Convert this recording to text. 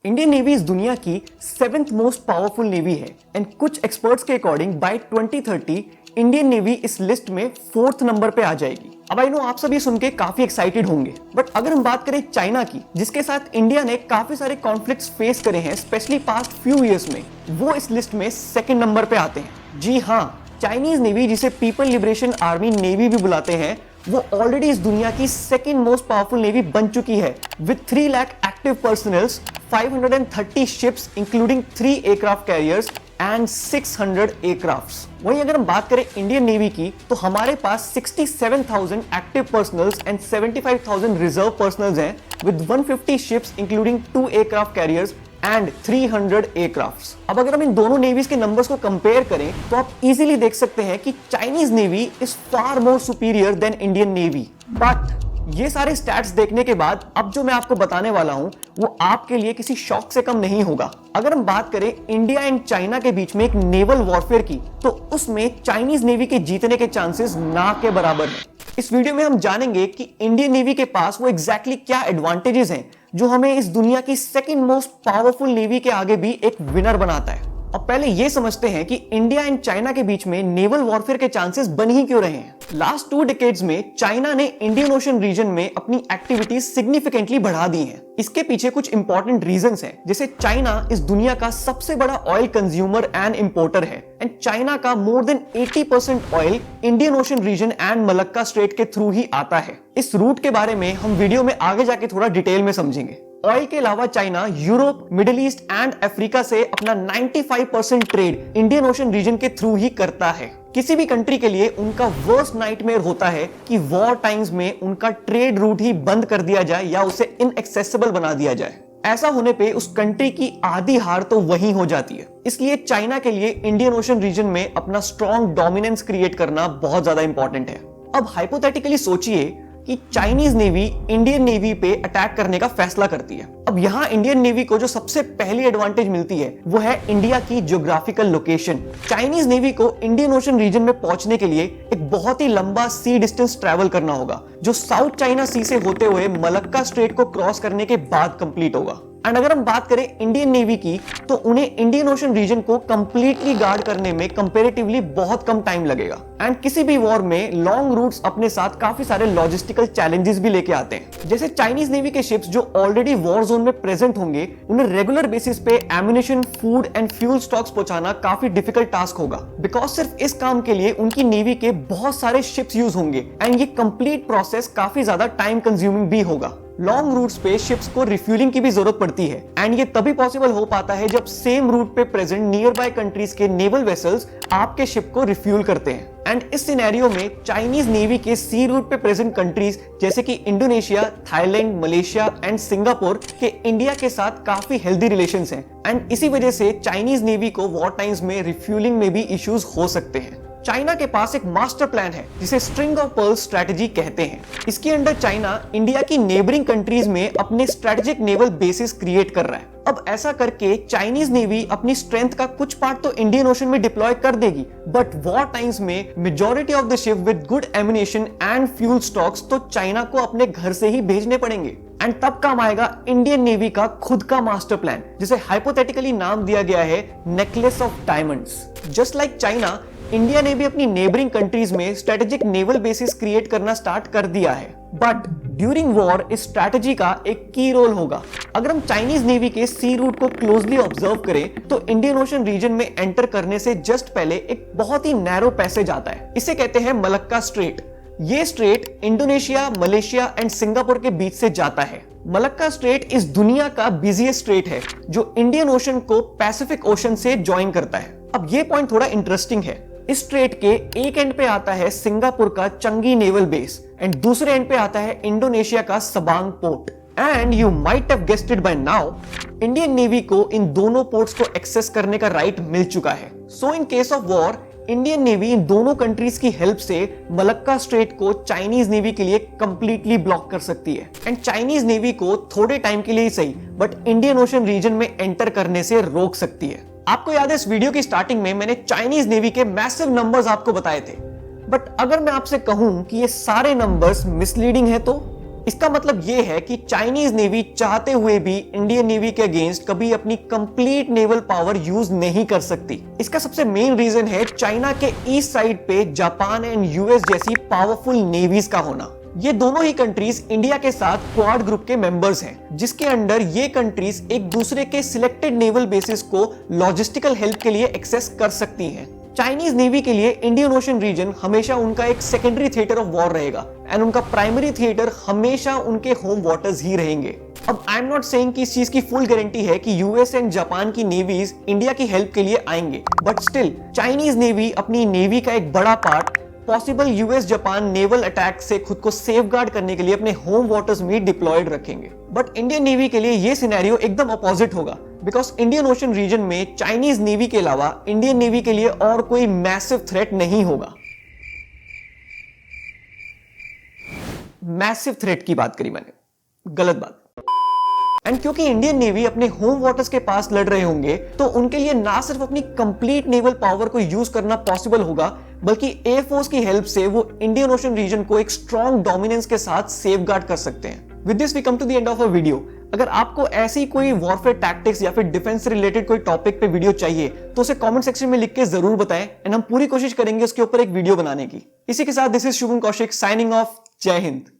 Indian navy इस दुनिया की 7th मोस्ट पावरफुल नेवी है एंड कुछ एक्सपर्ट्स के अकॉर्डिंग बाय 2030 इंडियन नेवी इस लिस्ट में 4th नंबर पे आ जाएगी। अब आई नो आप सभी सुन के काफी एक्साइटेड होंगे, बट अगर हम बात करें चाइना की, जिसके साथ इंडिया ने काफी सारे कॉन्फ्लिक्ट्स फेस करे हैं स्पेशली पास्ट फ्यू इयर्स में, वो इस लिस्ट में 2nd नंबर पे आते हैं। जी हाँ, चाइनीज नेवी, जिसे पीपल लिबरेशन आर्मी नेवी भी बुलाते हैं, वो ऑलरेडी इस दुनिया की 2nd मोस्ट पावरफुल नेवी बन चुकी है with 3 lakh active personnels, 530 ships including 3 aircraft carriers and 600 aircrafts. वहीं अगर हम बात करें इंडियन नेवी की, तो हमारे पास 67,000 active personnels and 75,000 reserve personnels हैं with 150 ships including 2 aircraft carriers and 300 aircrafts. अब अगर हम इन दोनों नेवीज के नंबर्स को कंपेयर करें तो आप इजीली देख सकते हैं कि Chinese navy is far more superior than Indian navy. But ये सारे स्टैट्स देखने के बाद अब जो मैं आपको बताने वाला हूं वो आपके लिए किसी शॉक से कम नहीं होगा। अगर हम बात करें इंडिया एंड चाइना के बीच में एक नेवल वॉरफेयर की, तो उसमें चाइनीज नेवी के जीतने के चांसेस ना के बराबर हैं। इस वीडियो में हम जानेंगे कि इंडियन नेवी के पास वो एग्जैक्टली क्या एडवांटेजेस हैं जो हमें इस दुनिया की 2nd मोस्ट पावरफुल नेवी के आगे भी एक विनर बनाता है। अब पहले ये समझते हैं कि इंडिया एंड चाइना के बीच में नेवल वॉरफेयर के चांसेस बन ही क्यों रहे हैं। लास्ट 2 डिकेड्स में चाइना ने इंडियन ओशन रीजन में अपनी एक्टिविटीज सिग्निफिकेंटली बढ़ा दी हैं। इसके पीछे कुछ इंपॉर्टेंट रीजंस हैं, जैसे चाइना इस दुनिया का सबसे बड़ा ऑयल कंज्यूमर एंड इंपोर्टर है एंड चाइना का more than 80% oil Indian Ocean region and Malacca strait के थ्रू ही आता है। इस रूट के बारे में हम वीडियो में आगे जाके थोड़ा डिटेल में समझेंगे। ऑयल के अलावा China Europe, middle east and Africa से अपना 95% ट्रेड इंडियन ओशन रीजन के थ्रू ही करता है। किसी भी कंट्री के लिए उनका वर्स्ट नाइटमेयर होता है कि वॉर टाइम्स में उनका ट्रेड रूट ही बंद कर दिया जाए या उसे इनएक्सेसिबल बना दिया जाए। ऐसा होने पे उस कंट्री की आधी हार तो वहीं हो जाती है। इसलिए चाइना के लिए इंडियन ओशन रीजन में अपना स्ट्रॉन्ग डोमिनेंस क्रिएट करना बहुत ज्यादा इंपॉर्टेंट है। अब हाइपोथेटिकली सोचिए कि चाइनीज नेवी इंडियन नेवी पे अटैक करने का फैसला करती है। अब यहाँ इंडियन नेवी को जो सबसे पहली एडवांटेज मिलती है वो है इंडिया की ज्योग्राफिकल लोकेशन। चाइनीज नेवी को इंडियन ओशन रीजन में पहुंचने के लिए एक बहुत ही लंबा सी डिस्टेंस ट्रैवल करना होगा, जो साउथ चाइना सी से होते हुए मलक्का स्ट्रेट को क्रॉस करने के बाद कंप्लीट होगा। एंड अगर हम बात करें इंडियन नेवी की, तो उन्हें इंडियन ओशन रीजन को कंप्लीटली गार्ड करने में कंपैरेटिवली बहुत कम टाइम लगेगा। एंड किसी भी वॉर में लॉन्ग रूट्स अपने साथ काफी सारे लॉजिस्टिकल चैलेंजेस भी लेके आते हैं। जैसे चाइनीज नेवी के शिप्स जो ऑलरेडी वॉर जोन में प्रेजेंट होंगे, उन्हें रेगुलर बेसिस पे ammunition, food and fuel stocks पहुंचाना काफी डिफिकल्ट टास्क होगा, बिकॉज सिर्फ इस काम के लिए उनकी नेवी के बहुत सारे शिप्स यूज होंगे एंड ये कंप्लीट प्रोसेस काफी ज्यादा टाइम कंज्यूमिंग भी होगा। लॉन्ग रूट्स पे शिप्स को रिफ्यूलिंग की भी जरूरत पड़ती है एंड ये तभी पॉसिबल हो पाता है जब सेम रूट पे प्रेजेंट नियर बाय कंट्रीज के नेवल वेसल्स आपके शिप को रिफ्यूल करते हैं। एंड इस सिनेरियो में चाइनीज नेवी के सी रूट पे प्रेजेंट कंट्रीज जैसे कि Indonesia, Thailand, Malaysia and Singapore के इंडिया के साथ काफी हेल्दी रिलेशंस हैं एंड इसी वजह से चाइनीज नेवी को वॉर टाइम्स में रिफ्यूलिंग में भी इश्यूज हो सकते हैं। चाइना के पास एक मास्टर प्लान है जिसे स्ट्रिंग ऑफ पर्ल्स स्ट्रेटजी कहते हैं। इसके अंडर चाइना इंडिया की नेबरिंग कंट्रीज में अपने स्ट्रेटेजिक नेवल बेसिस क्रिएट कर रहा है। अब ऐसा करके चाइनीज नेवी अपनी स्ट्रेंथ का कुछ पार्ट तो इंडियन ओशन में डिप्लॉय कर देगी, बट वॉर टाइम्स में majority of the ship with good ammunition and fuel stocks तो चाइना को अपने घर से ही भेजने पड़ेंगे। एंड तब काम आएगा इंडियन नेवी का खुद का मास्टर प्लान, जिसे हाइपोथेटिकली नाम दिया गया है necklace of diamonds. Just like China, India ने भी अपनी नेबरिंग कंट्रीज में स्ट्रेटेजिक नेवल बेसिस क्रिएट करना स्टार्ट कर दिया है, बट ड्यूरिंग वॉर इस स्ट्रेटेजी का एक की रोल होगा। अगर हम चाइनीज नेवी के सी रूट को क्लोजली ऑब्जर्व करें तो इंडियन ओशन रीजन में एंटर करने से जस्ट पहले एक बहुत ही नैरो पैसेज आता है। इसे कहते हैं मलक्का स्ट्रेट। ये straight Indonesia, Malaysia and Singapore के बीच से जाता है। मलक्का स्ट्रेट इस दुनिया का बिजिएस्ट स्ट्रेट है जो इंडियन ओशन को पैसिफिक ओशन से ज्वाइन करता है। अब ये पॉइंट थोड़ा इंटरेस्टिंग है। इस स्ट्रेट के एक एंड पे आता है सिंगापुर का चंगी नेवल बेस एंड दूसरे एंड पे आता है इंडोनेशिया का Sabang port. And you might have guessed it by now, Indian navy को इन दोनों पोर्ट्स को एक्सेस करने का राइट मिल चुका है। So in case of war, Indian navy इन दोनों कंट्रीज की हेल्प से मलक्का स्ट्रेट को चाइनीज नेवी के लिए कंप्लीटली ब्लॉक कर सकती है एंड चाइनीज नेवी को थोड़े टाइम के लिए ही सही, बट इंडियन ओशन रीजन में एंटर करने से रोक सकती है। आपको याद है इस वीडियो की स्टार्टिंग में मैंने चाइनीज नेवी के मैसिव नंबर्स आपको बताए थे, बट अगर मैं आपसे कहूं कि ये सारे नंबर्स मिसलीडिंग है तो इसका मतलब यह है कि चाइनीज नेवी चाहते हुए भी इंडियन नेवी के अगेंस्ट कभी अपनी कंप्लीट नेवल पावर यूज नहीं कर सकती। इसका सबसे मेन रीजन है चाइना के ईस्ट साइड पे जापान एंड यूएस जैसी पावरफुल नेवीज का होना। ये दोनों ही कंट्रीज इंडिया के साथ क्वाड ग्रुप के मेंबर्स हैं, जिसके अंडर ये कंट्रीज एक दूसरे के सिलेक्टेड नेवल बेसिस को लॉजिस्टिकल हेल्प के लिए एक्सेस कर सकती हैं। चाइनीज नेवी के लिए इंडियन ओशन रीजन हमेशा उनका एक सेकेंडरी थिएटर ऑफ वॉर रहेगा एंड उनका प्राइमरी थिएटर हमेशा उनके होम वाटर्स ही रहेंगे। अब आई एम नॉट सेइंग कि इस चीज की फुल गारंटी है कि यूएस एंड जापान की नेवीज इंडिया की हेल्प के लिए आएंगे, बट स्टिल चाइनीज नेवी अपनी नेवी का एक बड़ा part possible US Japan naval attack से खुद को सेफगार्ड करने के लिए अपने होम वाटर्स में डिप्लॉयड रखेंगे। बट इंडियन नेवी के लिए यह सिनेरियो एकदम अपोजिट होगा, बिकॉज इंडियन ओशन रीजन में चाइनीज नेवी के अलावा इंडियन नेवी के लिए और कोई मैसिव थ्रेट नहीं होगा। मैसिव थ्रेट की बात करी मैंने, गलत बात। एंड क्योंकि इंडियन नेवी अपने होम वाटर्स के पास लड़ रहे होंगे, तो उनके लिए ना सिर्फ अपनी कंप्लीट नेवल पावर को यूज करना पॉसिबल होगा, बल्कि एयरफोर्स की हेल्प से वो इंडियन ओशन रीजन को एक स्ट्रॉन्ग डोमिनेंस के साथ सेफगार्ड कर सकते हैं। With this we come to the end of a video. अगर आपको ऐसी कोई वॉरफेयर टैक्टिक्स या फिर डिफेंस से रिलेटेड कोई टॉपिक पे वीडियो चाहिए तो उसे कमेंट सेक्शन में लिख के जरूर बताएं एंड हम पूरी कोशिश करेंगे उसके ऊपर एक वीडियो बनाने की। इसी के साथ this is Shubham Kaushik signing off. जय हिंद।